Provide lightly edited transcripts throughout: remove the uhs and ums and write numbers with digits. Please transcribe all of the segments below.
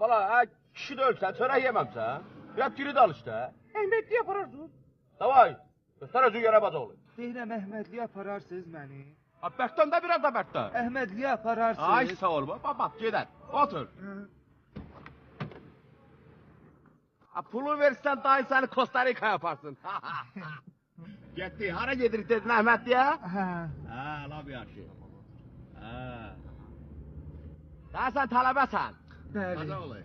Bala, kişi de ölsən, çörək yeməmsən. Biraz diri dal işte. Əhmədliyə apararsın. Davay, göstər özün yerə bacoğlu. Deyirəm, Əhmədliyə apararsınız məni. Bəkdən də biraz da bəkdən. Əhmədliyə apararsınız. Ay, sağ ol, bak, gedər. Otur. Pulu versən, dayı səni Costa Rica yaparsın. Getdi, hara gedirik dedin Əhmədliyə? Lab yaxşı. Daha sən tələbəsən. Bəli.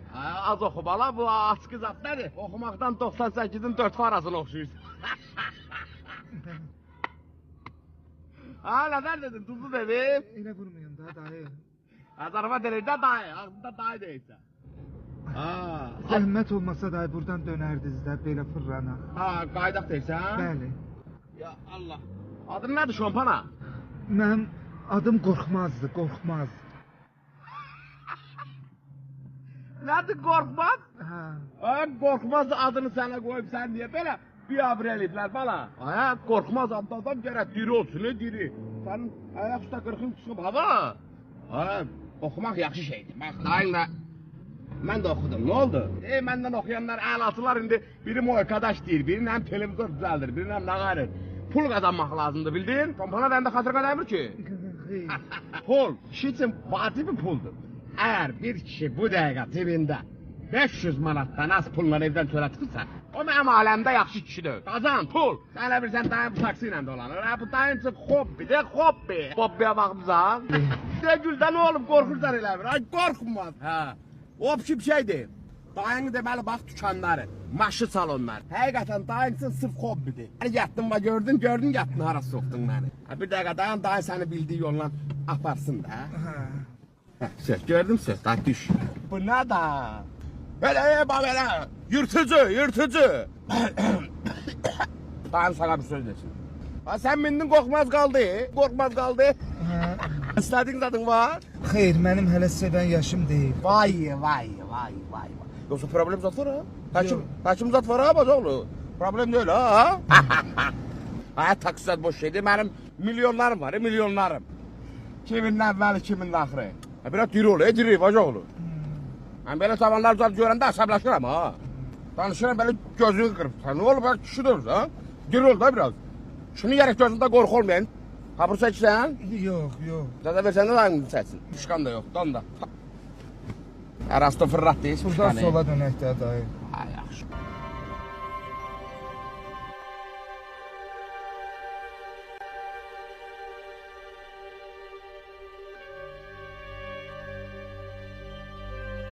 Az oxu bala, bu açqı zat nədir? Oxumaqdan 98-in 4 farasını oxşuyursun. Nələr dedin, tuzlu dedim. Elə vurmayın da, dayı. Zarafat edir də dayı, ağzında dayı deyirsən. Zəhmət olmasa dayı, buradan dönərdiniz də, belə fırrana. Qaydaq deyirsən? Bəli. Ya Allah. Adın nədir şompana? Mənim adım Qorxmazdı, Qorxmaz. Nədir Qorxmaz? Qorxmaz adını sənə qoyub sən niyə belə biabr eliblər bala? Qorxmaz adlı adam gərək diri olsun, diri. Sənin ayaq üstə qırxın çıxıb hava. Oxumaq yaxşı şeydir. Bax, dayınla mən də oxudum, nə oldu? Məndən oxuyanlar əlatılar indi biri moykadaş deyir, birinin həm televizor düzəldir, birinin həm nağarır. Pul qazanmaq lazımdır, bildin? Kompana dəndə xatırqa dəmir ki. Pul, kişi üçün vacib bir puldur. Əgər bir kişi bu dəqiqə cibində 500 manatdan az pulla evdən çölə çıxırsa, o mənim aləmdə yaxşı kişidir. Qazan, pul. Sən elə bilirsən dayın bu taksi ilə dolanır. Bu dayın üçün hobbidir, hobbi. Hobbiyə baxmısan. De güldə nə olub, qorxursan elə bir. Ay, qorxmaz. Hop bir şeydir. Dayını deməli bax dükanları, maşı salonlar. Həqiqətən dayın üçün sırf hobbidir. Hani yatdın və gördün, yatdın hara soxdun məni. Bir dəqiqə dayan, dayın səni bildiyi yolla aparsın da. Söz, gördün söz, da düş. Bu nə da? Belə, belə, yırtıcı. Dayın sana bir söz desin. Sən mindin qorxmaz qaldı. İstədiyin zadın var? Xeyr, mənim hələ sevən yaşım deyil. Vay. Yoxsa problem zat var ha? Həkim zat var ha bacoğlu? Problem deyil ha? Taksi zat boş şeydir, mənim milyonlarım var, milyonlarım. Kimin əvvəli, kimin axırı. Biraz diri ol, diri bacoğlu. Mən belə tavanlar zat görəndə əsəbləşirəm ha. Danışıram belə gözünü qırıbsan, nə olub, kişi dövüz ha? Diri ol da biraz. Şunu yerək gözündə qorxu olmayın. Kapır çəksən? Yox. Zada versən də dayını çəksin. Düşkan da yox, don da. Ərastı fırrat deyil. Buradan sola dönək də dayı.